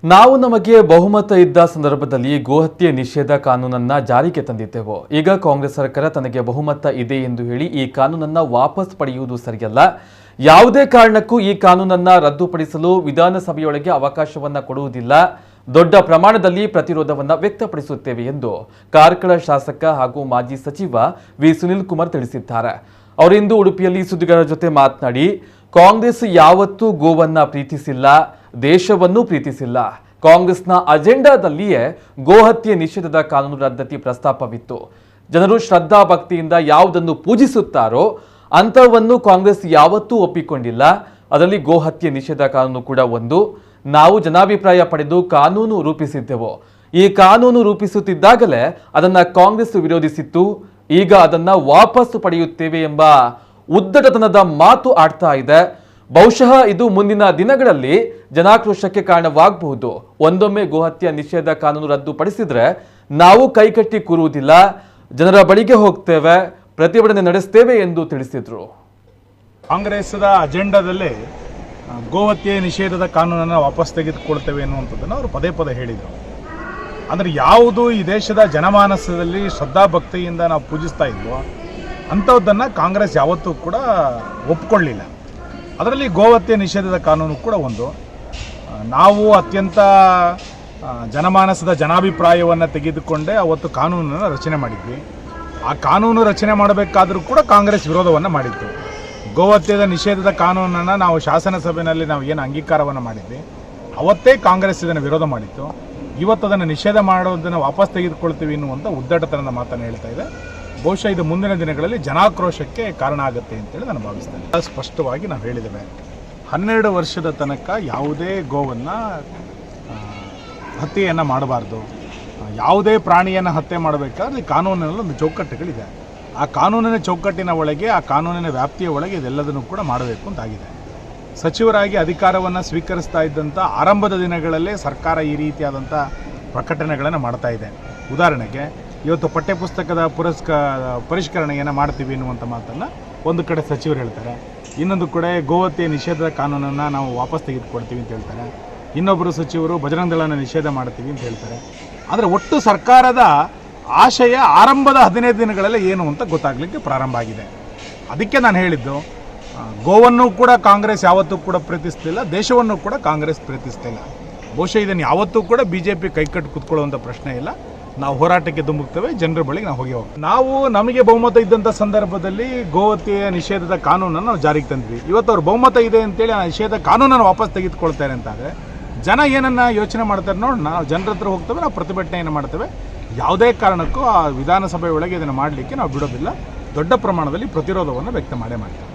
ನಾವು ನಮಗೆ ಬಹುಮತ ಇದ್ದ ಸಂದರ್ಭದಲ್ಲಿ ಗೋಹತ್ಯೆ ನಿಷೇಧ ಕಾನೂನನ್ನ ಜಾರಿಗೆ ತಂದಿದ್ದೆವು. ಈಗ ಕಾಂಗ್ರೆಸ್ ಸರ್ಕಾರ ತನಗೆ ಬಹುಮತ ಇದೆ ಎಂದು ಹೇಳಿ ಈ ಕಾನೂನನ್ನ ವಾಪಸ್ ಪಡೆಯುವುದು ಸರಿಯಲ್ಲ. ಯಾವುದೇ ಕಾರಣಕ್ಕೂ ಈ ಕಾನೂನನ್ನ ರದ್ದುಪಡಿಸಲು ವಿಧಾನಸಭೆಯೊಳಗೆ ಅವಕಾಶವನ್ನ ಕೊಡುವುದಿಲ್ಲ. ದೊಡ್ಡ ಪ್ರಮಾಣದಲ್ಲಿ ಪ್ರತಿರೋಧವನ್ನ ವ್ಯಕ್ತಪಡಿಸುತ್ತೇವೆ ಎಂದು ಕಾರ್ಕಳ ಶಾಸಕ ಹಾಗೂ ಮಾಜಿ ಸಚಿವ ವಿ ಸುನಿಲ್ ಕುಮಾರ್ ತಿಳಿಸಿದ್ದಾರೆ. ಅವರಿಂದು ಉಡುಪಿಯಲ್ಲಿ ಸುದ್ದಿಗಾರರ ಜೊತೆ ಮಾತನಾಡಿ, ಕಾಂಗ್ರೆಸ್ ಯಾವತ್ತೂ ಗೋವನ್ನ ಪ್ರೀತಿಸಿಲ್ಲ, ದೇಶವನ್ನು ಪ್ರೀತಿಸಿಲ್ಲ. ಕಾಂಗ್ರೆಸ್ನ ಅಜೆಂಡಾದಲ್ಲಿಯೇ ಗೋಹತ್ಯೆ ನಿಷೇಧದ ಕಾನೂನು ರದ್ದತಿ ಪ್ರಸ್ತಾಪವಿತ್ತು. ಜನರು ಶ್ರದ್ಧಾ ಭಕ್ತಿಯಿಂದ ಯಾವುದನ್ನು ಪೂಜಿಸುತ್ತಾರೋ ಅಂಥವನ್ನು ಕಾಂಗ್ರೆಸ್ ಯಾವತ್ತೂ ಒಪ್ಪಿಕೊಂಡಿಲ್ಲ. ಅದರಲ್ಲಿ ಗೋಹತ್ಯೆ ನಿಷೇಧ ಕಾನೂನು ಕೂಡ ಒಂದು. ನಾವು ಜನಾಭಿಪ್ರಾಯ ಪಡೆದು ಕಾನೂನು ರೂಪಿಸಿದ್ದೆವು. ಈ ಕಾನೂನು ರೂಪಿಸುತ್ತಿದ್ದಾಗಲೇ ಅದನ್ನ ಕಾಂಗ್ರೆಸ್ ವಿರೋಧಿಸಿತ್ತು. ಈಗ ಅದನ್ನ ವಾಪಸ್ ಪಡೆಯುತ್ತೇವೆ ಎಂಬ ಉದ್ದಟತನದ ಮಾತು ಆಡ್ತಾ ಇದೆ. ಬಹುಶಃ ಇದು ಮುಂದಿನ ದಿನಗಳಲ್ಲಿ ಜನಾಕ್ರೋಶಕ್ಕೆ ಕಾರಣವಾಗಬಹುದು. ಒಂದೊಮ್ಮೆ ಗೋಹತ್ಯೆ ನಿಷೇಧ ಕಾನೂನು ರದ್ದುಪಡಿಸಿದ್ರೆ ನಾವು ಕೈಕಟ್ಟಿ ಕೂರುವುದಿಲ್ಲ, ಜನರ ಬಳಿಗೆ ಹೋಗ್ತೇವೆ, ಪ್ರತಿಭಟನೆ ನಡೆಸ್ತೇವೆ ಎಂದು ತಿಳಿಸಿದ್ರು. ಕಾಂಗ್ರೆಸ್ದ ಅಜೆಂಡಾದಲ್ಲಿ ಗೋಹತ್ಯೆ ನಿಷೇಧದ ಕಾನೂನನ್ನು ವಾಪಸ್ ತೆಗೆದುಕೊಳ್ತೇವೆ ಅನ್ನುವಂಥದ್ದನ್ನು ಅವರು ಪದೇ ಪದೇ ಹೇಳಿದರು. ಅಂದರೆ ಯಾವುದು ಈ ದೇಶದ ಜನಮಾನಸದಲ್ಲಿ ಶ್ರದ್ಧಾಭಕ್ತಿಯಿಂದ ನಾವು ಪೂಜಿಸ್ತಾ ಇದ್ವೋ ಅಂಥದ್ದನ್ನು ಕಾಂಗ್ರೆಸ್ ಯಾವತ್ತೂ ಕೂಡ ಒಪ್ಕೊಳ್ಳಿಲ್ಲ. ಅದರಲ್ಲಿ ಗೋಹತ್ಯೆ ನಿಷೇಧದ ಕಾನೂನು ಕೂಡ ಒಂದು. ನಾವು ಅತ್ಯಂತ ಜನಮಾನಸದ ಜನಾಭಿಪ್ರಾಯವನ್ನು ತೆಗೆದುಕೊಂಡೇ ಅವತ್ತು ಕಾನೂನನ್ನು ರಚನೆ ಮಾಡಿದ್ವಿ. ಆ ಕಾನೂನು ರಚನೆ ಮಾಡಬೇಕಾದರೂ ಕೂಡ ಕಾಂಗ್ರೆಸ್ ವಿರೋಧವನ್ನು ಮಾಡಿತ್ತು. ಗೋಹತ್ಯೆದ ನಿಷೇಧದ ಕಾನೂನನ್ನು ನಾವು ಶಾಸನಸಭೆಯಲ್ಲಿ ನಾವು ಏನು ಅಂಗೀಕಾರವನ್ನು ಮಾಡಿದ್ವಿ ಅವತ್ತೇ ಕಾಂಗ್ರೆಸ್ ಇದನ್ನು ವಿರೋಧ ಮಾಡಿತ್ತು. ಇವತ್ತು ಅದನ್ನು ನಿಷೇಧ ಮಾಡೋದನ್ನು ವಾಪಸ್ ತೆಗೆದುಕೊಳ್ತೀವಿ ಎನ್ನುವಂಥ ಉದ್ದಟತನದ ಮಾತನ್ನು ಹೇಳ್ತಾ ಇದೆ. ಬಹುಶಃ ಇದು ಮುಂದಿನ ದಿನಗಳಲ್ಲಿ ಜನಾಕ್ರೋಶಕ್ಕೆ ಕಾರಣ ಆಗುತ್ತೆ ಅಂತೇಳಿ ನಾನು ಭಾವಿಸ್ತೇನೆ. ಸ್ಪಷ್ಟವಾಗಿ ನಾವು ಹೇಳಿದ್ದೇವೆ, 12 ವರ್ಷದ ತನಕ ಯಾವುದೇ ಗೋವನ್ನು ಹತ್ಯೆಯನ್ನು ಮಾಡಬಾರ್ದು. ಯಾವುದೇ ಪ್ರಾಣಿಯನ್ನು ಹತ್ಯೆ ಮಾಡಬೇಕಾದ್ರೆ ಕಾನೂನಿನಲ್ಲಿ ಒಂದು ಚೌಕಟ್ಟುಗಳಿದೆ. ಆ ಕಾನೂನಿನ ಚೌಕಟ್ಟಿನ ಒಳಗೆ, ಆ ಕಾನೂನಿನ ವ್ಯಾಪ್ತಿಯ ಒಳಗೆ ಇದೆಲ್ಲದನ್ನು ಕೂಡ ಮಾಡಬೇಕು ಅಂತಾಗಿದೆ. ಸಚಿವರಾಗಿ ಅಧಿಕಾರವನ್ನು ಸ್ವೀಕರಿಸ್ತಾ ಇದ್ದಂಥ ಆರಂಭದ ದಿನಗಳಲ್ಲೇ ಸರ್ಕಾರ ಈ ರೀತಿಯಾದಂಥ ಪ್ರಕಟಣೆಗಳನ್ನು ಮಾಡ್ತಾ ಇದೆ. ಉದಾಹರಣೆಗೆ ಇವತ್ತು ಪಠ್ಯಪುಸ್ತಕದ ಪರಿಷ್ಕರಣೆಯನ್ನು ಮಾಡ್ತೀವಿ ಎನ್ನುವಂಥ ಮಾತನ್ನು ಒಂದು ಕಡೆ ಸಚಿವರು ಹೇಳ್ತಾರೆ, ಇನ್ನೊಂದು ಕಡೆ ಗೋಹತ್ಯೆ ನಿಷೇಧದ ಕಾನೂನನ್ನು ನಾವು ವಾಪಸ್ ತೆಗೆದುಕೊಡ್ತೀವಿ ಅಂತ ಹೇಳ್ತಾರೆ. ಇನ್ನೊಬ್ಬರು ಸಚಿವರು ಬಜರಂಗ ದಳನ ನಿಷೇಧ ಮಾಡ್ತೀವಿ ಅಂತ ಹೇಳ್ತಾರೆ. ಆದರೆ ಒಟ್ಟು ಸರ್ಕಾರದ ಆಶಯ ಆರಂಭದ 15 ದಿನಗಳಲ್ಲೇ ಏನು ಅಂತ ಗೊತ್ತಾಗಲಿಕ್ಕೆ ಪ್ರಾರಂಭ ಆಗಿದೆ. ಅದಕ್ಕೆ ನಾನು ಹೇಳಿದ್ದು, ಗೋವನ್ನು ಕೂಡ ಕಾಂಗ್ರೆಸ್ ಯಾವತ್ತೂ ಕೂಡ ಪ್ರೀತಿಸ್ತಿಲ್ಲ, ದೇಶವನ್ನು ಕೂಡ ಕಾಂಗ್ರೆಸ್ ಪ್ರೀತಿಸ್ತಿಲ್ಲ. ಬಹುಶಃ ಇದನ್ನು ಯಾವತ್ತೂ ಕೂಡ BJP ಕೈಕಟ್ಟು ಕೂತ್ಕೊಳ್ಳುವಂಥ ಪ್ರಶ್ನೆ ಇಲ್ಲ. ನಾವು ಹೋರಾಟಕ್ಕೆ ಧುಮುಕ್ತೇವೆ, ಜನರ ಬಳಿಗೆ ನಾವು ಹೋಗ್ತೇವೆ. ನಾವು ನಮಗೆ ಬಹುಮತ ಇದ್ದಂಥ ಸಂದರ್ಭದಲ್ಲಿ ಗೋಹತ್ಯೆಯ ನಿಷೇಧದ ಕಾನೂನನ್ನು ನಾವು ಜಾರಿಗೆ ತಂದ್ವಿ. ಇವತ್ತು ಅವ್ರು ಬಹುಮತ ಇದೆ ಅಂತೇಳಿ ಆ ನಿಷೇಧ ಕಾನೂನನ್ನು ವಾಪಸ್ ತೆಗೆದುಕೊಳ್ತಾರೆ ಅಂತಾದರೆ ಜನ ಏನನ್ನು ಯೋಚನೆ ಮಾಡ್ತಾರೆ ನೋಡಿ. ನಾವು ಜನರ ಹತ್ರ ಹೋಗ್ತೇವೆ, ನಾವು ಪ್ರತಿಭಟನೆಯನ್ನು ಮಾಡ್ತೇವೆ. ಯಾವುದೇ ಕಾರಣಕ್ಕೂ ಆ ವಿಧಾನಸಭೆ ಒಳಗೆ ಇದನ್ನು ಮಾಡಲಿಕ್ಕೆ ನಾವು ಬಿಡೋದಿಲ್ಲ. ದೊಡ್ಡ ಪ್ರಮಾಣದಲ್ಲಿ ಪ್ರತಿರೋಧವನ್ನು ವ್ಯಕ್ತ ಮಾಡೇ ಮಾಡ್ತೇವೆ.